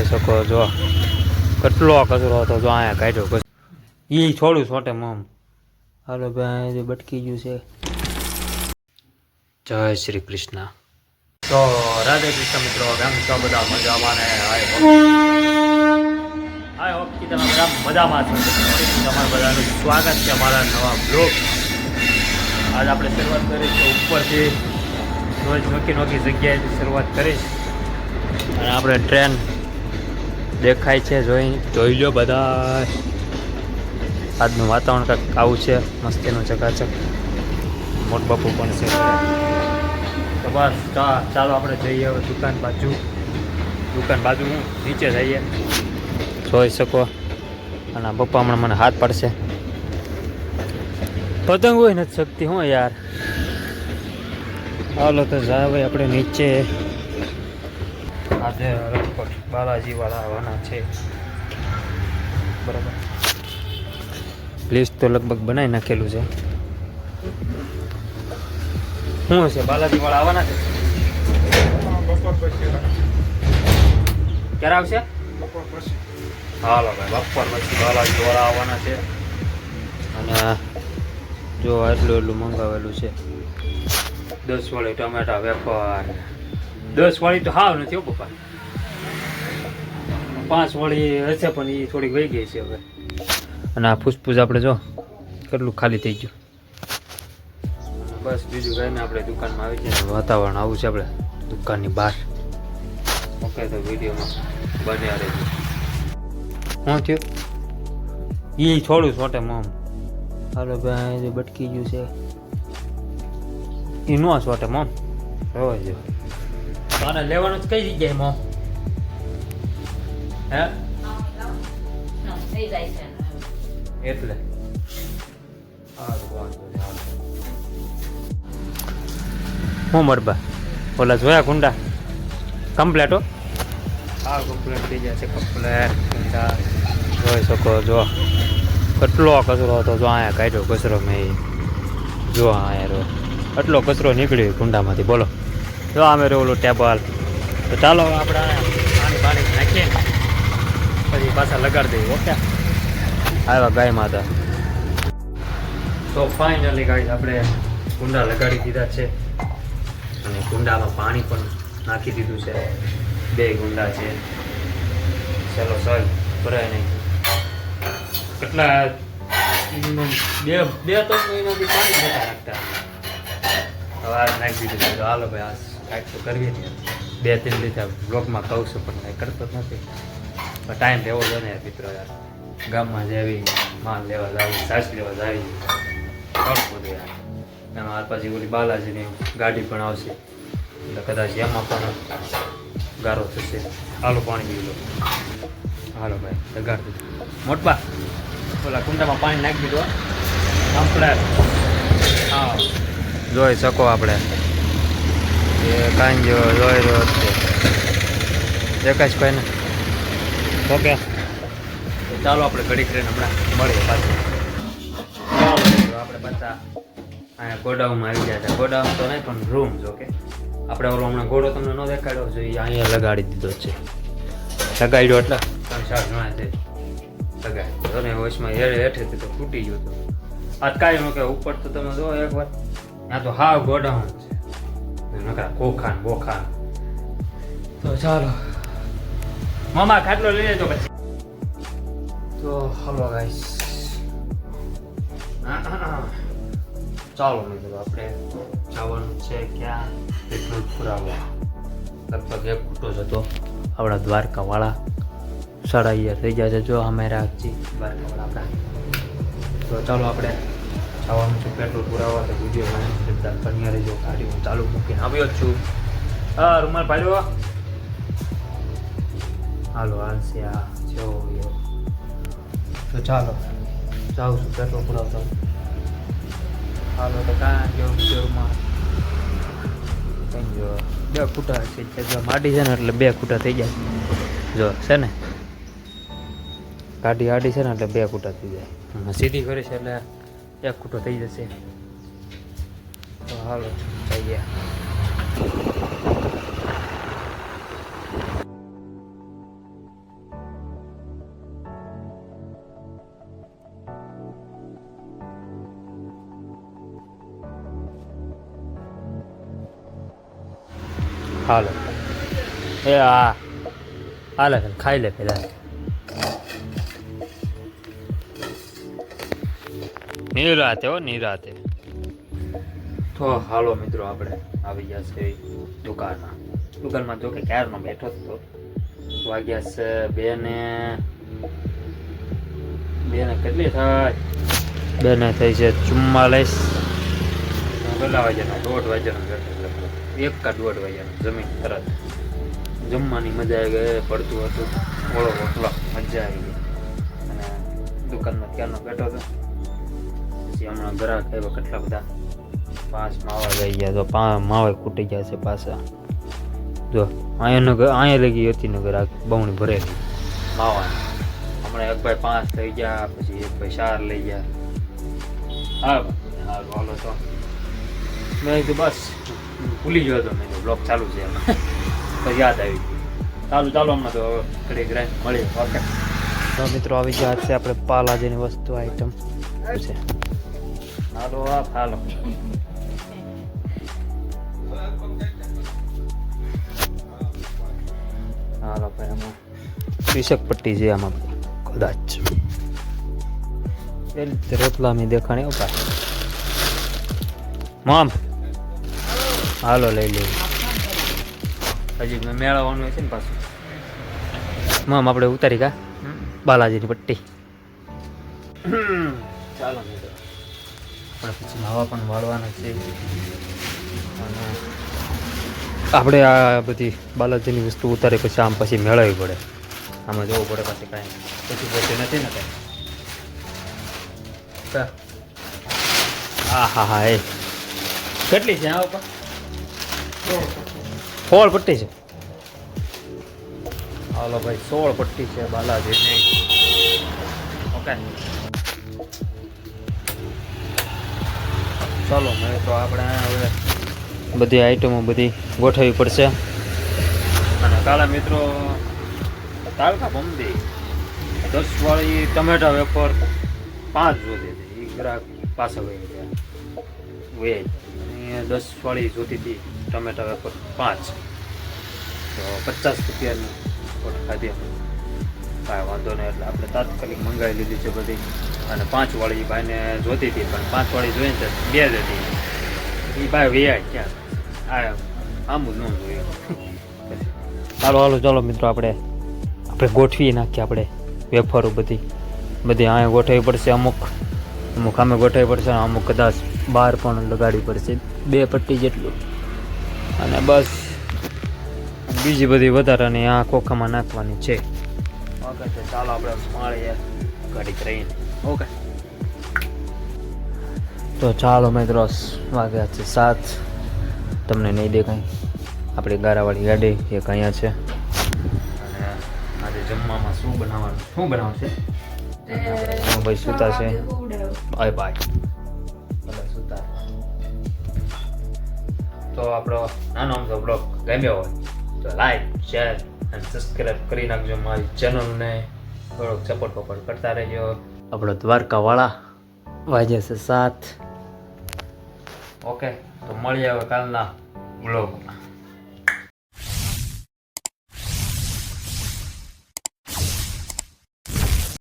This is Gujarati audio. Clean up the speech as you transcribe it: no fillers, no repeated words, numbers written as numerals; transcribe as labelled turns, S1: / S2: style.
S1: જોઈ શકો જો કેટલો કચરો હતો જો અહીંયા કાઢ્યો કચરો એ છોડું છોટે મમ હાલો ભાઈ જે બટકી ગયું છે જય શ્રી કૃષ્ણ તો રાધે કૃષ્ણ મિત્રો કેમ છો બધા મજામાં ને આઈ હોપ કે તમે બધા મજામાં છો તમારા બધાનું સ્વાગત છે અમારા નવા બ્લોગ આજ આપણે શરૂઆત કરીશું ઉપરથી રોજ નોકી જગ્યાએથી શરૂઆત કરીશ અને આપણે ટ્રેન દેખાય છે જોઈ લો બધા આજનું વાતાવરણ કંઈક આવું છે મસ્તીનું ચકાચક મોટ બાપુ પણ છે તો બસ ચાલો આપણે જઈએ હવે દુકાન બાજુ હું નીચે જઈએ જોઈ શકો અને પપ્પા હમણાં મને હાથ પડશે પતંગ હોય નથી શકતી હું યાર હાલો તો જાવે આપણે નીચે આજે લગભગ બાલાજી વાળા આવવાના છે બરાબર લિસ્ટ તો લગભગ બનાવી નાખેલું છે શું છે બાલાજી વાળા આવવાના છે ક્યારે આવશે હાલો ભાઈ બપોર પછી બાલાજી વાળા આવવાના છે અને જો એટલું મંગાવેલું છે 10 વાળી ટમેટા વેફર 10 વાળી તો હાવ નથી હો પપ્પા 5 વાળી હશે પણ એ થોડીક વહી ગઈ છે હવે અને આ ફૂસફૂસ આપણે જો કેટલું ખાલી થઈ ગયું બસ બીજું કહીને આપણે દુકાનમાં આવી જાય વાતાવરણ આવું છે આપણે દુકાનની બહાર ઓકે તો વિડીયોમાં બન્યા રહેજો શું થયું એ છોડું છોટે મમ હાલો ભાઈ જે બટકી ગયું છે એ નો છોટે મમ રવા જો આને લેવાનું જ કઈ જગ્યાએ મમ હે એટલે હું મરબા ઓલા જોયા કુંડા કમ્પ્લેટ હો હા કમ્પ્લેટ થઈ ગયા છે કમ્પ્લેટ કુંડા જોઈ શકો જો કેટલો કચરો હતો જો અહીંયા કાઢ્યો કચરો મેં જો અહીંયા એટલો કચરો નીકળ્યો કુંડામાંથી બોલો જો અમે ઓલું ટેબલ તો ચાલો આપણે પાણી નાખીએ પછી પાછા લગાડી દઈએ ઓકે આવ્યા ગાય માતા તો ફાઇનલી ગાય આપણે કુંડા લગાડી દીધા છે અને કુંડામાં પાણી પણ નાખી દીધું છે 2 કુંડા છે ચાલો ચાલ ભરાય નહીં કેટલા બે તો એનાથી પાણી નતા નાખતા હવે આજ નાખી દીધું છે તો હાલો ભાઈ આ કાંઈક તો કરવી જ 2-3 લીધા બ્લોકમાં કહું છું પણ કાંઈ કરતો જ નથી ટાઈમ રહેવો જોઈએ ને મિત્રો યાર ગામમાં જેવી માલ લેવા જાવી સાસ લેવા જાવી ઘણું બધું યાર એમાં હાલ પછી ઓલી બાલાજીની ગાડી પણ આવશે એટલે કદાચ એમાં પણ ગારો થશે હાલો પાણી પી લો હાલો ભાઈ લગાડ દીધું મોટબા ઓલા કુંડામાં પાણી નાખી દીધું આપણે હા જોઈ શકો આપણે એ કાંઈ જેવો જોઈ રહ્યો છે દેખાશ ભાઈને ઓકે ચાલો આપણે ઘડી કરીને હમણાં મળીએ પાછું આપણે બધા અહીંયા ગોડાઉનમાં આવી ગયા હતા ગોડાઉન તો નહીં પણ રૂમ જો કે આપણે ઓલો હમણાં ઘોડો તમને ન દેખાડ્યો જોઈએ અહીંયા લગાડી દીધો છે લગાડ્યો એટલે 3-4 જણા છે લગાડ્યો અને વચમાં હેઠેથી તો તૂટી ગયો હતો આજ કાંઈ ન કે ઉપર તો તમે જો એકવાર ત્યાં તો હાવ ગોડાઉન છે નકરા કોખાન બોખાન તો ચાલો મામા ખાટલો લઈ લેજો પછી તો હલો ગાઈસ ચાલો મિત્રો આપણે જવાનું છે ક્યાં પેટ્રોલ પુરાવા લગભગ 1 ફૂટો જ હતો આપણા દ્વારકાવાળા 11:30 થઈ ગયા છે જો અમે રાખજી દ્વારકાવાળા આપણા તો ચાલો આપણે જવાનું છે પેટ્રોલ પુરાવા તો વિડીયો બન્યા રહેજો ગાડી હું ચાલુ મૂકીને આવ્યો જ છું હા રૂમાલ પાડ્યો હાલો હાલશે આ જો તો ચાલો જાઉં છું પેટ્રોલ પુરાવતા હાલો તો કાં જોરમાં કંઈ જો 2 ફૂટા છે જો માટી છે ને એટલે 2 ફૂટા થઈ જાય જો છે ને ગાડી આડી છે ને એટલે 2 ફૂટા થઈ જાય સીધી કરી છે એટલે 1 ફૂટો થઈ જશે તો હાલો જઈએ હાલો એ હા હાલે ખાઈ લે પેલા નિરાતે હો નિરાતે. તો હાલો મિત્રો આપણે આવી ગયા છે દુકાનમાં જો કે ક્યારનો બેઠો હતો. વાગ્યા છે બે ને કેટલી થાય? 2 ને થઈ છે 44. કેટલા વાગ્યાનો? 1:30 વાગ્યાનો બેઠો. 1 કે 1:30 વાગ્યાનો જમીન તરત. જમવાની મજા આવી ગઈ. પડતું હતું ઓળો ઓટલો મજા આવી ગઈ. અને દુકાનમાં ક્યારનો બેઠો હતો. પછી હમણાં ગ્રાહક આવ્યા કેટલા બધા. 5 માવા લઈ ગયા. તો 5 માવા ખૂટી ગયા છે પાછા. જો અહીંયા લગી હતી ને ગ્રાહક બહુણી ભરેલી માવા. હમણાં એક ભાઈ 5 થઈ ગયા. પછી એક ભાઈ 4 લઈ ગયા. હા હાલો તો મેં કીધું બસ ભૂલી ગયો હતો. મેં બ્લોગ ચાલુ છે એમાં પછી યાદ આવી ગયું. ચાલો હમણાં તો ઘડી ગ્રાહક મળી. ઓકે તો મિત્રો આવી ગયા છે આપણે પાલાજીની વસ્તુ આઈટમ છે. હાલો હાલો હાલો ભાઈ આમાં ત્રિશક પટ્ટી છે આમાં કદાચ રોટલા મેં દેખાણી ઉપર મામ હાલો લઈ લે. હજી મેં મેળવવાનું છે ને પાછું મામ આપણે ઉતારી કા બાલાજીની પટ્ટી. ચાલો મિત્રો આપણે પછી માવા પણ વાળવાના છે. અને આપણે આ બધી બાલાજીની વસ્તુ ઉતારી પછી આમ પછી મેળવવી પડે. આમાં જોવું પડે પછી કાંઈ પછી નથી ને કાંઈ. હા એ કેટલી છે આ ઉપર? 16 પટ્ટી છે. હાલો ભાઈ 16 પટ્ટી છે બાલાજીની. ઓકે ચાલો મેં તો આપણે હવે બધી આઈટમો બધી ગોઠવવી પડશે. અને કાલે મિત્રો તાલકા બમદી 10 વાળી ટમેટા વેફર 5 જોતી હતી. એ ગ્રાહક પાછા વહી ગયા. 10 વાળી જોતી હતી ટમેટા વેફર 5 તો 50 રૂપિયાની ઓટ ખાધી. કાંઈ વાંધો નહીં એટલે આપણે તાત્કાલિક મંગાવી લીધી છે બધી. અને 5 વાળી ભાઈને જોતી હતી પણ 5 વાળી જોઈને તો 2 જ હતી. એ ભાઈ વૈયા ક્યાં આમ જ ન જોયું. ચાલો મિત્રો આપણે ગોઠવી નાખીએ. આપણે વેફરો બધી અહીંયા ગોઠવવી પડશે. અમુક આમે ગોઠવવી પડશે. અમુક કદાચ બહાર પણ લગાડવી પડશે 2 પટ્ટી જેટલું. અને બસ બીજી બધી વધારાની આ ખોખામાં નાખવાની છે. ઓકે તો ચાલો આપણે મળીએ ઘડીક રહીને. ઓકે તો ચાલો મિત્રો વાગ્યા છે 7. તમને નહીં દેખાય આપણી ગારાવાળી ગાડી એક અહીંયા છે. અને આજે જમવામાં શું બનાવશે? ભાઈ સુતા છે. બાય સુતા. તો આપણો નાનો અમથો બ્લોગ ગમ્યો હોય તો લાઈક શેર અને સબસ્ક્રાઈબ કરી નાખજો. મારી ચેનલને થોડોક સપોર્ટ કરતા રહેજો. આપણો દ્વારકાવાળા વાગ્યા છે 7. ઓકે તો મળીએ હવે કાલના બ્લોગમાં.